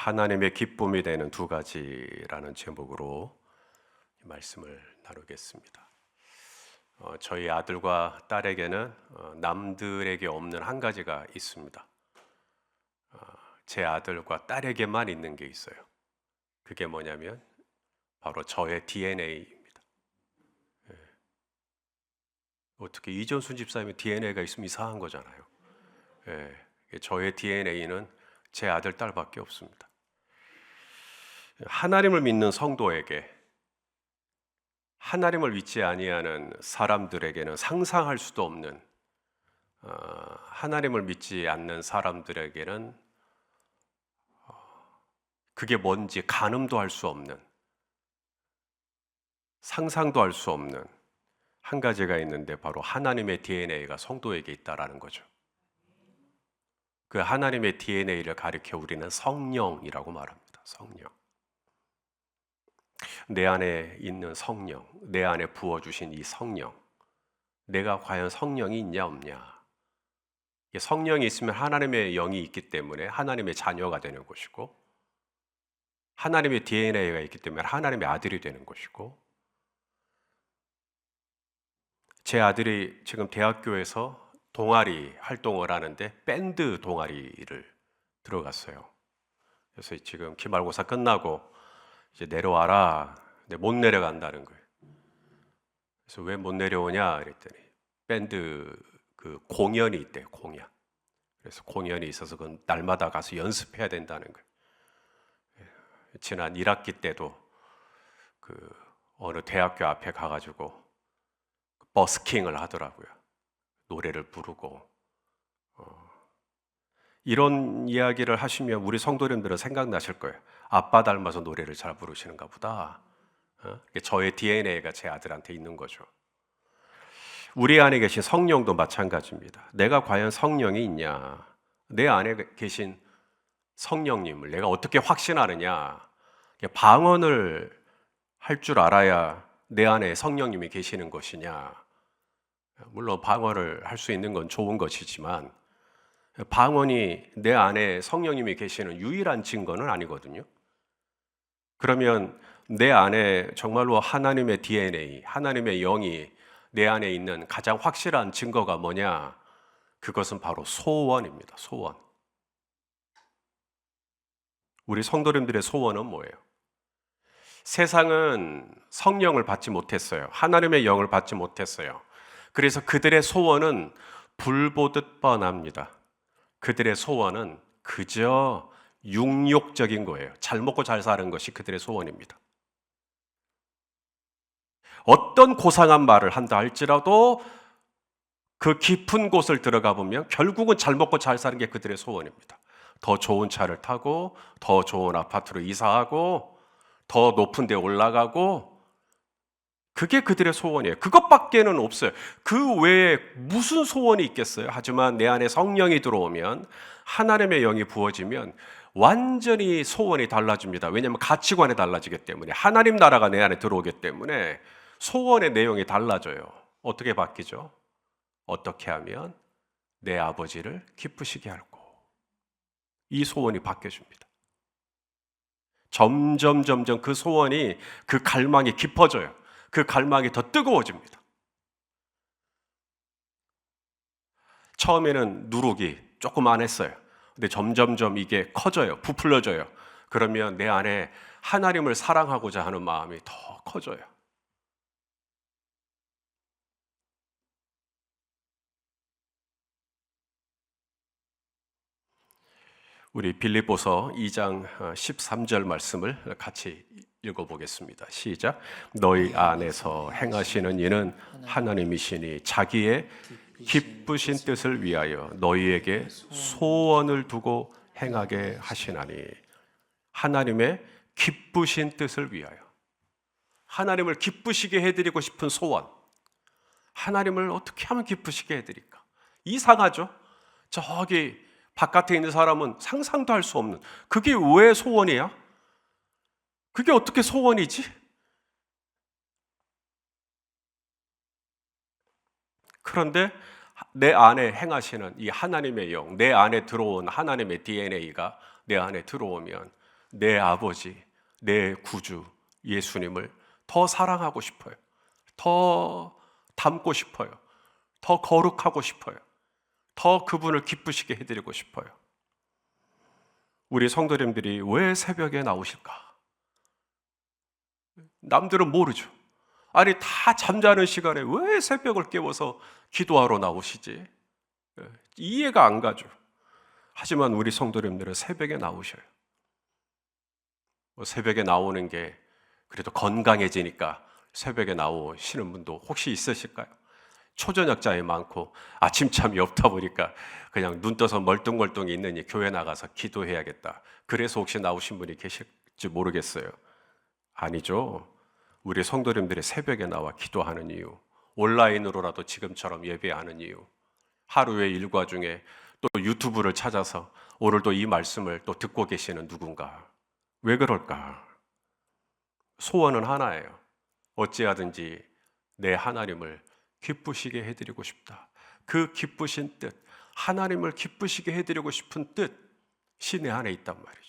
하나님의 기쁨이 되는 두 가지라는 제목으로 말씀을 나누겠습니다. 저희 아들과 딸에게는 남들에게 없는 한 가지가 있습니다. 제 아들과 딸에게만 있는 게 있어요. 그게 뭐냐면 바로 저의 DNA입니다. 어떻게 이전순 집사님의 DNA가 있으면 이상한 거잖아요. 저의 DNA는 제 아들, 딸밖에 없습니다. 하나님을 믿는 성도에게, 하나님을 믿지 아니하는 사람들에게는 상상할 수도 없는, 하나님을 믿지 않는 사람들에게는 그게 뭔지 가늠도 할 수 없는, 상상도 할 수 없는 한 가지가 있는데 바로 하나님의 DNA가 성도에게 있다라는 거죠. 그 하나님의 DNA를 가리켜 우리는 성령이라고 말합니다. 성령. 내 안에 있는 성령, 내 안에 부어주신 이 성령, 내가 과연 성령이 있냐 없냐. 성령이 있으면 하나님의 영이 있기 때문에 하나님의 자녀가 되는 것이고, 하나님의 DNA가 있기 때문에 하나님의 아들이 되는 것이고, 제 아들이 지금 대학교에서 동아리 활동을 하는데 밴드 동아리를 들어갔어요. 그래서 지금 기말고사 끝나고 이제 내려와라. 근데 못 내려간다는 거예요. 그래서 왜 못 내려오냐 그랬더니 밴드 그 공연이 있대요. 공연. 그래서 공연이 있어서 그 날마다 가서 연습해야 된다는 거예요. 지난 1학기 때도 그 어느 대학교 앞에 가가지고 버스킹을 하더라고요. 노래를 부르고. 이런 이야기를 하시면 우리 성도님들은 생각나실 거예요. 아빠 닮아서 노래를 잘 부르시는가 보다. 저의 DNA가 제 아들한테 있는 거죠. 우리 안에 계신 성령도 마찬가지입니다. 내가 과연 성령이 있냐? 내 안에 계신 성령님을 내가 어떻게 확신하느냐? 방언을 할 줄 알아야 내 안에 성령님이 계시는 것이냐? 물론 방언을 할 수 있는 건 좋은 것이지만 방언이 내 안에 성령님이 계시는 유일한 증거는 아니거든요. 그러면 내 안에 정말로 하나님의 DNA, 하나님의 영이 내 안에 있는 가장 확실한 증거가 뭐냐? 그것은 바로 소원입니다. 소원. 우리 성도님들의 소원은 뭐예요? 세상은 성령을 받지 못했어요. 하나님의 영을 받지 못했어요. 그래서 그들의 소원은 불보듯 뻔합니다. 그들의 소원은 그저 육욕적인 거예요. 잘 먹고 잘 사는 것이 그들의 소원입니다. 어떤 고상한 말을 한다 할지라도 그 깊은 곳을 들어가 보면 결국은 잘 먹고 잘 사는 게 그들의 소원입니다. 더 좋은 차를 타고, 더 좋은 아파트로 이사하고, 더 높은 데 올라가고, 그게 그들의 소원이에요. 그것밖에는 없어요. 그 외에 무슨 소원이 있겠어요? 하지만 내 안에 성령이 들어오면, 하나님의 영이 부어지면 완전히 소원이 달라집니다. 왜냐하면 가치관이 달라지기 때문에, 하나님 나라가 내 안에 들어오기 때문에 소원의 내용이 달라져요. 어떻게 바뀌죠? 어떻게 하면 내 아버지를 기쁘시게 할고, 이 소원이 바뀌어집니다. 점점 그 소원이, 그 갈망이 깊어져요. 그 갈망이 더 뜨거워집니다. 처음에는 누룩이 조금 안 했어요. 근데 점점 이게 커져요. 부풀려져요. 그러면 내 안에 하나님을 사랑하고자 하는 마음이 더 커져요. 우리 빌립보서 2장 13절 말씀을 같이 읽어보겠습니다. 시작. 너희 안에서 행하시는 이는 하나님이시니 자기의 기쁘신 뜻을 위하여 너희에게 소원을 두고 행하게 하시나니. 하나님의 기쁘신 뜻을 위하여, 하나님을 기쁘시게 해드리고 싶은 소원. 하나님을 어떻게 하면 기쁘시게 해드릴까? 이상하죠? 저기 바깥에 있는 사람은 상상도 할 수 없는, 그게 왜 소원이야? 그게 어떻게 소원이지? 그런데 내 안에 행하시는 이 하나님의 영, 내 안에 들어온 하나님의 DNA가 내 안에 들어오면 내 아버지, 내 구주 예수님을 더 사랑하고 싶어요. 더 닮고 싶어요. 더 거룩하고 싶어요. 더 그분을 기쁘시게 해드리고 싶어요. 우리 성도님들이 왜 새벽에 나오실까? 남들은 모르죠. 아니, 다 잠자는 시간에 왜 새벽을 깨워서 기도하러 나오시지? 이해가 안 가죠. 하지만 우리 성도님들은 새벽에 나오셔요. 새벽에 나오는 게 그래도 건강해지니까 새벽에 나오시는 분도 혹시 있으실까요? 초저녁자에 많고 아침잠이 없다 보니까 그냥 눈 떠서 멀뚱멀뚱 있느니 교회 나가서 기도해야겠다. 그래서 혹시 나오신 분이 계실지 모르겠어요. 아니죠. 우리 성도님들이 새벽에 나와 기도하는 이유, 온라인으로라도 지금처럼 예배하는 이유, 하루의 일과 중에 또 유튜브를 찾아서 오늘도 이 말씀을 또 듣고 계시는 누군가. 왜 그럴까? 소원은 하나예요. 어찌하든지 내 하나님을 기쁘시게 해드리고 싶다. 그 기쁘신 뜻, 하나님을 기쁘시게 해드리고 싶은 뜻, 내 안에 있단 말이죠.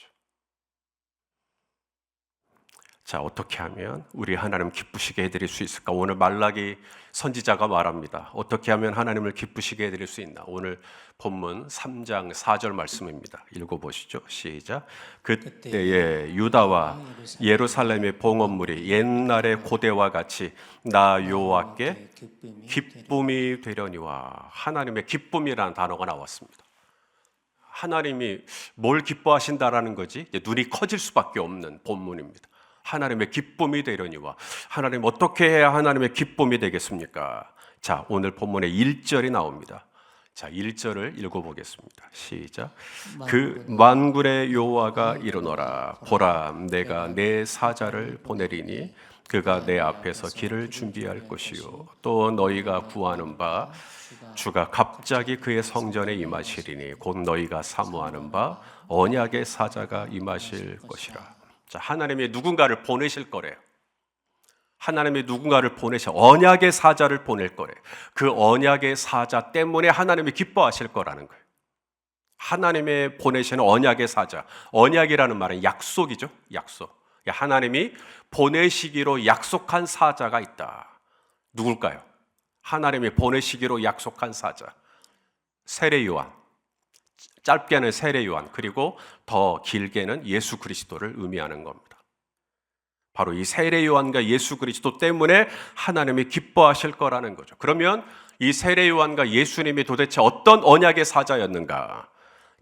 자, 어떻게 하면 우리 하나님 기쁘시게 해드릴 수 있을까? 오늘 말라기 선지자가 말합니다. 어떻게 하면 하나님을 기쁘시게 해드릴 수 있나? 오늘 본문 3장 4절 말씀입니다. 읽어보시죠. 시작. 그때에 유다와 예루살렘의 봉헌물이 옛날의 고대와 같이 나 여호와께 기쁨이 되려니와. 하나님의 기쁨이라는 단어가 나왔습니다. 하나님이 뭘 기뻐하신다라는 거지? 눈이 커질 수밖에 없는 본문입니다. 하나님의 기쁨이 되려니와. 하나님, 어떻게 해야 하나님의 기쁨이 되겠습니까? 자, 오늘 본문에 1절이 나옵니다. 자, 1절을 읽어보겠습니다. 시작. 그 만군의 여호와가 이르노라. 보라, 내가 내 사자를 보내리니 그가 내 앞에서 길을 준비할 것이요 또 너희가 구하는 바 주가 갑자기 그의 성전에 임하시리니 곧 너희가 사모하는 바 언약의 사자가 임하실 것이라. 자, 하나님이 누군가를 보내실 거래요. 하나님이 누군가를 보내셔 언약의 사자를 보낼 거래요. 그 언약의 사자 때문에 하나님이 기뻐하실 거라는 거예요. 하나님의 보내시는 언약의 사자. 언약이라는 말은 약속이죠. 약속. 하나님이 보내시기로 약속한 사자가 있다. 누굴까요? 하나님이 보내시기로 약속한 사자. 세례 요한. 짧게는 세례 요한, 그리고 더 길게는 예수 그리스도를 의미하는 겁니다. 바로 이 세례 요한과 예수 그리스도 때문에 하나님이 기뻐하실 거라는 거죠. 그러면 이 세례 요한과 예수님이 도대체 어떤 언약의 사자였는가?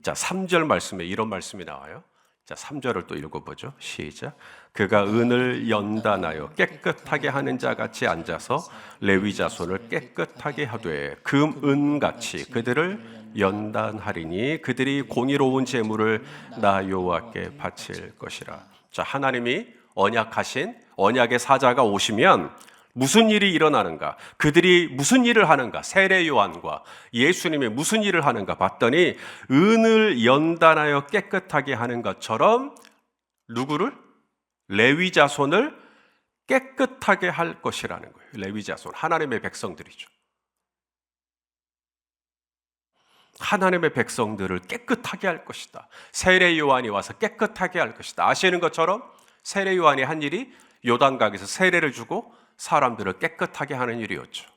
자, 3절 말씀에 이런 말씀이 나와요. 자, 3절을 또 읽어보죠. 시작. 그가 은을 연단하여 깨끗하게 하는 자 같이 앉아서 레위 자손을 깨끗하게 하되 금은같이 그들을 연단하리니 그들이 공의로운 제물을 나 여호와께 바칠 것이라. 자, 하나님이 언약하신 언약의 사자가 오시면 무슨 일이 일어나는가? 그들이 무슨 일을 하는가? 세례 요한과 예수님이 무슨 일을 하는가 봤더니 은을 연단하여 깨끗하게 하는 것처럼 누구를? 레위 자손을 깨끗하게 할 것이라는 거예요. 레위 자손, 하나님의 백성들이죠. 하나님의 백성들을 깨끗하게 할 것이다. 세례 요한이 와서 깨끗하게 할 것이다. 아시는 것처럼 세례 요한이 한 일이 요단강에서 세례를 주고 사람들을 깨끗하게 하는 일이었죠.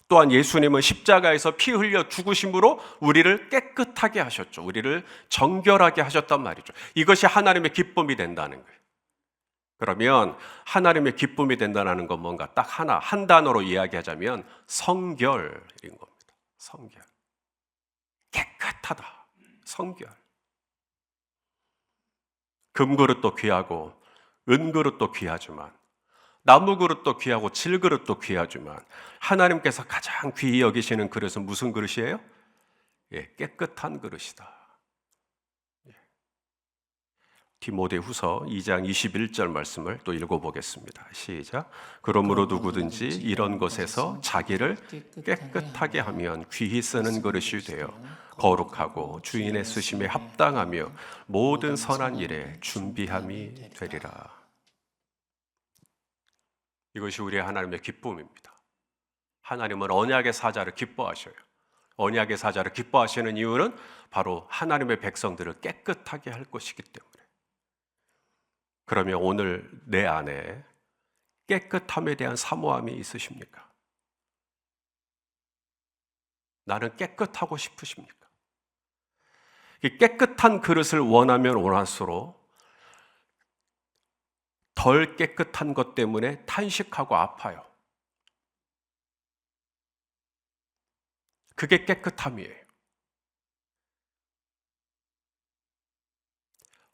또한 예수님은 십자가에서 피 흘려 죽으심으로 우리를 깨끗하게 하셨죠. 우리를 정결하게 하셨단 말이죠. 이것이 하나님의 기쁨이 된다는 거예요. 그러면 하나님의 기쁨이 된다는 건 뭔가 딱 하나, 한 단어로 이야기하자면 성결인 겁니다. 성결. 깨끗하다. 성결. 금그릇도 귀하고 은그릇도 귀하지만 나무그릇도 귀하고 질그릇도 귀하지만 하나님께서 가장 귀히 여기시는 그릇은 무슨 그릇이에요? 깨끗한 그릇이다. 디모데후서 2장 21절 말씀을 또 읽어보겠습니다. 시작. 그러므로 누구든지 이런 것에서 자기를 깨끗하게 하면 귀히 쓰는 그릇이 되어 거룩하고 주인의 쓰심에 합당하며 모든 선한 일에 준비함이 되리라. 이것이 우리 하나님의 기쁨입니다. 하나님은 언약의 사자를 기뻐하셔요. 언약의 사자를 기뻐하시는 이유는 바로 하나님의 백성들을 깨끗하게 할 것이기 때문에. 그러면 오늘 내 안에 깨끗함에 대한 사모함이 있으십니까? 나는 깨끗하고 싶으십니까? 이 깨끗한 그릇을 원하면 원할수록 덜 깨끗한 것 때문에 탄식하고 아파요. 그게 깨끗함이에요.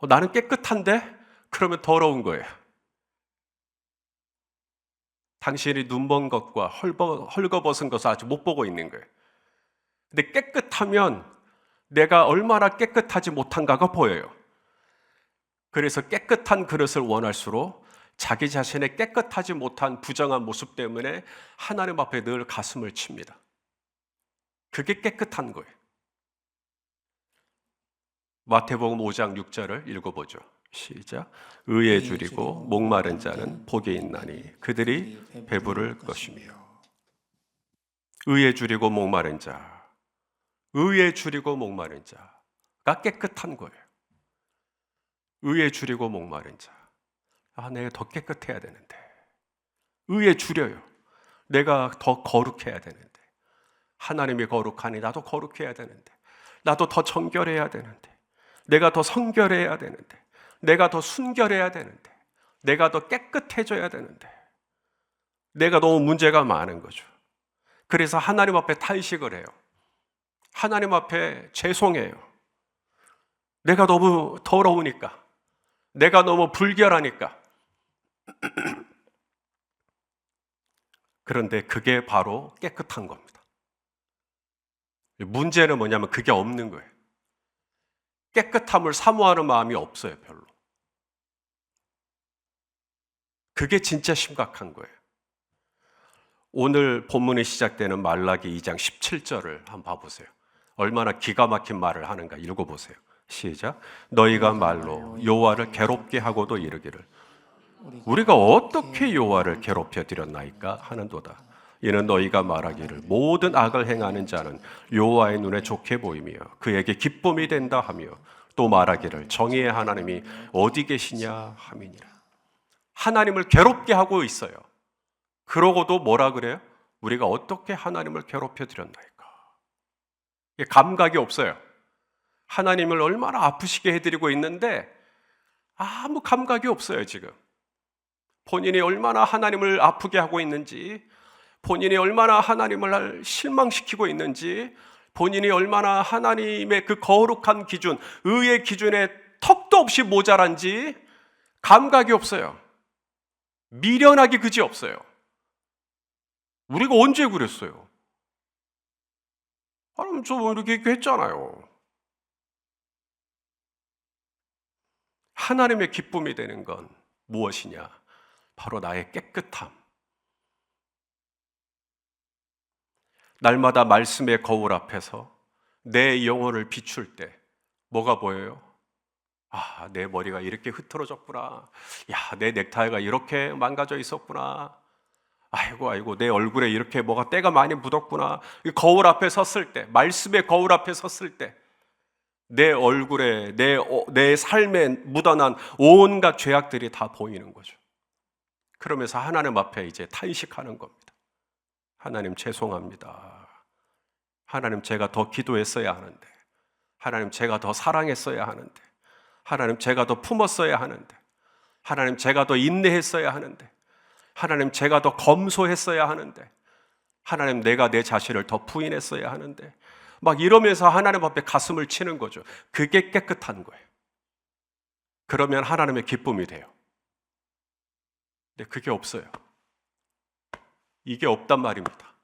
나는 깨끗한데? 그러면 더러운 거예요. 당신이 눈먼 것과 헐거벗은 것을 아직 못 보고 있는 거예요. 근데 깨끗하면 내가 얼마나 깨끗하지 못한가가 보여요. 그래서 깨끗한 그릇을 원할수록 자기 자신의 깨끗하지 못한 부정한 모습 때문에 하나님 앞에 늘 가슴을 칩니다. 그게 깨끗한 거예요. 마태복음 5장 6절을 읽어보죠. 시작. 의에 줄이고 목마른 자는 복이 있나니 그들이 배부를 것이며. 의에 줄이고 목마른 자, 의에 줄이고 목마른 자가 깨끗한 거예요. 의에 줄이고 목마른 자. 내가 더 깨끗해야 되는데. 의에 줄여요. 내가 더 거룩해야 되는데. 하나님이 거룩하니 나도 거룩해야 되는데. 나도 더 정결해야 되는데. 내가 더 성결해야 되는데. 내가 더 순결해야 되는데. 내가 더 깨끗해져야 되는데. 내가 너무 문제가 많은 거죠. 그래서 하나님 앞에 탄식을 해요. 하나님 앞에 죄송해요. 내가 너무 더러우니까. 내가 너무 불결하니까. 그런데 그게 바로 깨끗한 겁니다. 문제는 뭐냐면 그게 없는 거예요. 깨끗함을 사모하는 마음이 없어요, 별로. 그게 진짜 심각한 거예요. 오늘 본문이 시작되는 말라기 2장 17절을 한번 봐보세요. 얼마나 기가 막힌 말을 하는가 읽어보세요. 시작. 너희가 말로 여호와를 괴롭게 하고도 이르기를 우리가 어떻게 여호와를 괴롭혀 드렸나이까 하는도다. 이는 너희가 말하기를 모든 악을 행하는 자는 여호와의 눈에 좋게 보이며 그에게 기쁨이 된다 하며 또 말하기를 정의의 하나님이 어디 계시냐 함이니라. 하나님을 괴롭게 하고 있어요. 그러고도 뭐라 그래요? 우리가 어떻게 하나님을 괴롭혀 드렸나이까. 감각이 없어요. 하나님을 얼마나 아프시게 해드리고 있는데 아무 감각이 없어요, 지금. 본인이 얼마나 하나님을 아프게 하고 있는지, 본인이 얼마나 하나님을 실망시키고 있는지, 본인이 얼마나 하나님의 그 거룩한 기준, 의의 기준에 턱도 없이 모자란지 감각이 없어요. 미련하기 그지 없어요. 우리가 언제 그랬어요? 하나님 저 이렇게 했잖아요. 하나님의 기쁨이 되는 건 무엇이냐? 바로 나의 깨끗함. 날마다 말씀의 거울 앞에서 내 영혼을 비출 때 뭐가 보여요? 내 머리가 이렇게 흐트러졌구나. 내 넥타이가 이렇게 망가져 있었구나. 아이고, 내 얼굴에 이렇게 뭐가 때가 많이 묻었구나. 거울 앞에 섰을 때, 말씀의 거울 앞에 섰을 때, 내 얼굴에, 내 삶에 묻어난 온갖 죄악들이 다 보이는 거죠. 그러면서 하나님 앞에 이제 탄식하는 겁니다. 하나님 죄송합니다. 하나님 제가 더 기도했어야 하는데, 하나님 제가 더 사랑했어야 하는데, 하나님 제가 더 품었어야 하는데, 하나님 제가 더 인내했어야 하는데, 하나님 제가 더 검소했어야 하는데, 하나님 내가 내 자신을 더 부인했어야 하는데, 막 이러면서 하나님 앞에 가슴을 치는 거죠. 그게 깨끗한 거예요. 그러면 하나님의 기쁨이 돼요. 근데 그게 없어요. 이게 없단 말입니다.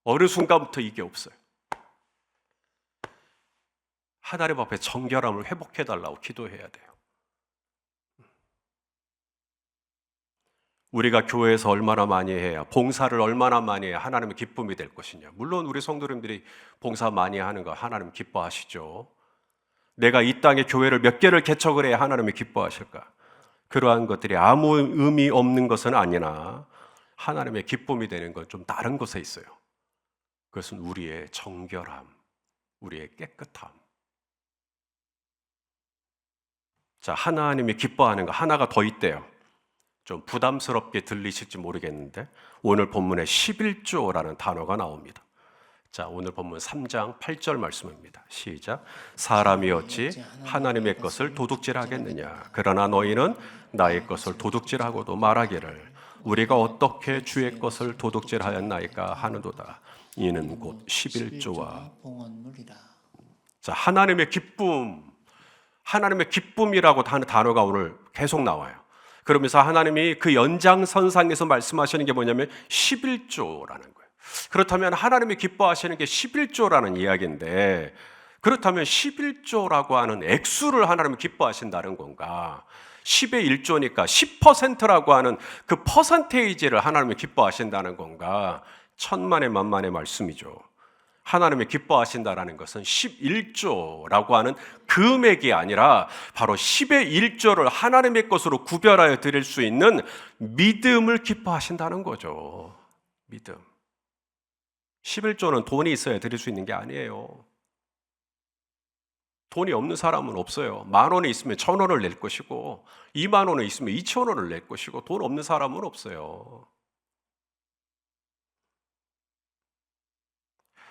어느 순간부터 이게 없어요. 하나님 앞에 정결함을 회복해달라고 기도해야 돼요. 우리가 교회에서 얼마나 많이 해야, 봉사를 얼마나 많이 해야 하나님의 기쁨이 될 것이냐. 물론 우리 성도님들이 봉사 많이 하는 거 하나님 기뻐하시죠. 내가 이 땅에 교회를 몇 개를 개척을 해야 하나님이 기뻐하실까? 그러한 것들이 아무 의미 없는 것은 아니나 하나님의 기쁨이 되는 건 좀 다른 곳에 있어요. 그것은 우리의 정결함, 우리의 깨끗함. 자, 하나님이 기뻐하는 거 하나가 더 있대요. 좀 부담스럽게 들리실지 모르겠는데 오늘 본문에 11조라는 단어가 나옵니다. 자, 오늘 본문 3장 8절 말씀입니다. 시작. 사람이 어찌 하나님의 것을 도둑질하겠느냐. 그러나 너희는 나의 것을 도둑질하고도 말하기를 우리가 어떻게 주의 것을 도둑질하였나이까 하는도다. 이는 곧 11조와 자, 하나님의 기쁨이라고 하는 단어가 오늘 계속 나와요. 그러면서 하나님이 그 연장선상에서 말씀하시는 게 뭐냐면 11조라는 거예요. 그렇다면 하나님이 기뻐하시는 게 11조라는 이야기인데, 그렇다면 11조라고 하는 액수를 하나님이 기뻐하신다는 건가? 10의 1조니까 10%라고 하는 그 퍼센테이지를 하나님이 기뻐하신다는 건가? 천만의 만만의 말씀이죠. 하나님이 기뻐하신다라는 것은 11조라고 하는 금액이 아니라 바로 10의 1조를 하나님의 것으로 구별하여 드릴 수 있는 믿음을 기뻐하신다는 거죠. 믿음. 11조는 돈이 있어야 드릴 수 있는 게 아니에요. 돈이 없는 사람은 없어요. 10,000원이 있으면 1,000원을 낼 것이고 20,000원이 있으면 2,000원을 낼 것이고 돈 없는 사람은 없어요.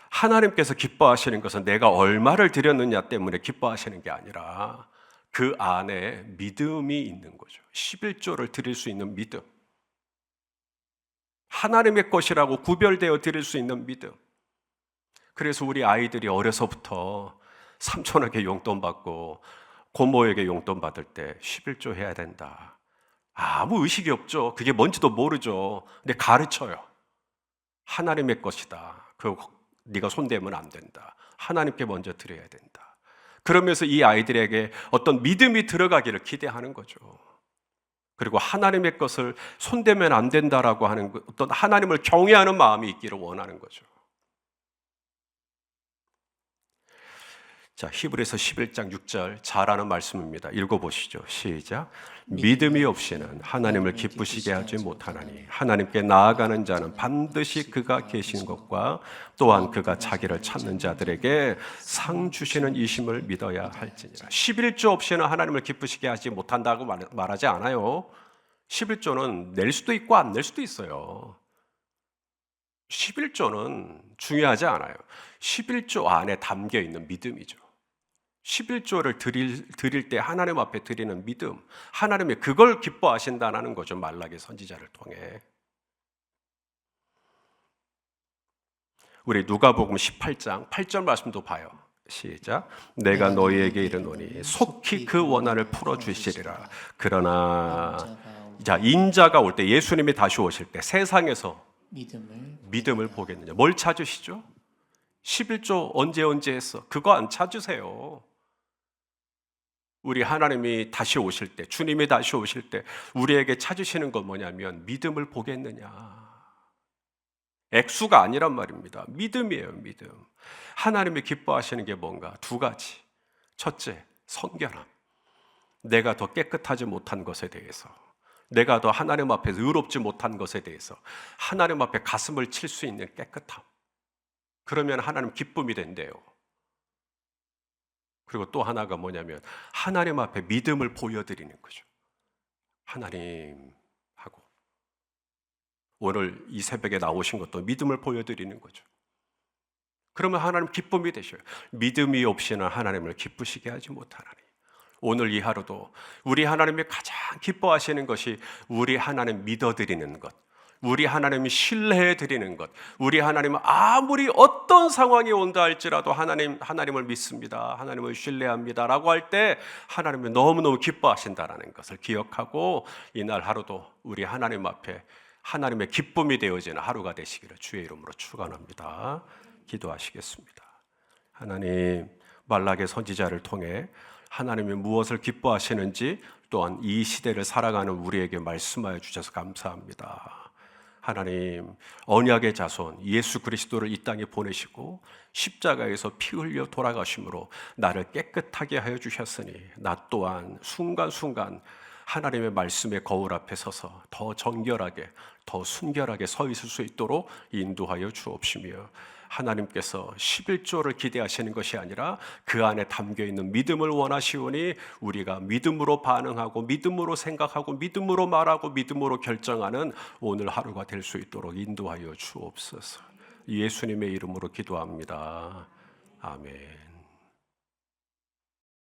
하나님께서 기뻐하시는 것은 내가 얼마를 드렸느냐 때문에 기뻐하시는 게 아니라 그 안에 믿음이 있는 거죠. 11조를 드릴 수 있는 믿음. 하나님의 것이라고 구별되어 드릴 수 있는 믿음. 그래서 우리 아이들이 어려서부터 삼촌에게 용돈 받고 고모에게 용돈 받을 때 11조 해야 된다. 아무 의식이 없죠. 그게 뭔지도 모르죠. 근데 가르쳐요. 하나님의 것이다. 네가 손대면 안 된다. 하나님께 먼저 드려야 된다. 그러면서 이 아이들에게 어떤 믿음이 들어가기를 기대하는 거죠. 그리고 하나님의 것을 손대면 안 된다라고 하는 어떤 하나님을 경외하는 마음이 있기를 원하는 거죠. 자, 히브리서 11장 6절 잘하는 말씀입니다. 읽어보시죠. 시작. 믿음이 없이는 하나님을 기쁘시게 하지 못하나니 하나님께 나아가는 자는 반드시 그가 계신 것과 또한 그가 자기를 찾는 자들에게 상 주시는 이심을 믿어야 할지니라. 11조 없이는 하나님을 기쁘시게 하지 못한다고 말하지 않아요. 11조는 낼 수도 있고 안 낼 수도 있어요. 11조는 중요하지 않아요. 11조 안에 담겨 있는 믿음이죠. 11조를 드릴 때 하나님 앞에 드리는 믿음, 하나님이 그걸 기뻐하신다는 거죠. 말라기 선지자를 통해. 우리 누가복음 18장 8절 말씀도 봐요. 시작. 내가 너희에게 이르노니 속히 그 원한을 풀어주시리라. 그러나 자, 인자가 올 때, 예수님이 다시 오실 때 세상에서 믿음을 보겠느냐. 뭘 찾으시죠? 11조 언제 했어? 그거 안 찾으세요. 우리 하나님이 다시 오실 때, 주님이 다시 오실 때 우리에게 찾으시는 건 뭐냐면 믿음을 보겠느냐. 액수가 아니란 말입니다. 믿음이에요, 믿음. 하나님이 기뻐하시는 게 뭔가? 두 가지. 첫째, 성결함. 내가 더 깨끗하지 못한 것에 대해서, 내가 더 하나님 앞에서 의롭지 못한 것에 대해서 하나님 앞에 가슴을 칠 수 있는 깨끗함. 그러면 하나님 기쁨이 된대요. 그리고 또 하나가 뭐냐면 하나님 앞에 믿음을 보여드리는 거죠. 하나님 하고 오늘 이 새벽에 나오신 것도 믿음을 보여드리는 거죠. 그러면 하나님 기쁨이 되셔요. 믿음이 없이는 하나님을 기쁘시게 하지 못하나니. 오늘 이 하루도 우리 하나님이 가장 기뻐하시는 것이 우리 하나님 믿어드리는 것, 우리 하나님이 신뢰해드리는 것, 우리 하나님은 아무리 어떤 상황이 온다 할지라도 하나님을 믿습니다, 하나님을 신뢰합니다 라고 할 때 하나님이 너무너무 기뻐하신다는 것을 기억하고 이날 하루도 우리 하나님 앞에 하나님의 기쁨이 되어지는 하루가 되시기를 주의 이름으로 축원합니다. 기도하시겠습니다. 하나님, 말라기 선지자를 통해 하나님이 무엇을 기뻐하시는지 또한 이 시대를 살아가는 우리에게 말씀하여 주셔서 감사합니다. 하나님, 언약의 자손 예수 그리스도를 이 땅에 보내시고 십자가에서 피 흘려 돌아가심으로 나를 깨끗하게 하여 주셨으니 나 또한 순간순간 하나님의 말씀의 거울 앞에 서서 더 정결하게, 더 순결하게 서 있을 수 있도록 인도하여 주옵시며, 하나님께서 11조를 기대하시는 것이 아니라 그 안에 담겨있는 믿음을 원하시오니 우리가 믿음으로 반응하고 믿음으로 생각하고 믿음으로 말하고 믿음으로 결정하는 오늘 하루가 될 수 있도록 인도하여 주옵소서. 예수님의 이름으로 기도합니다. 아멘.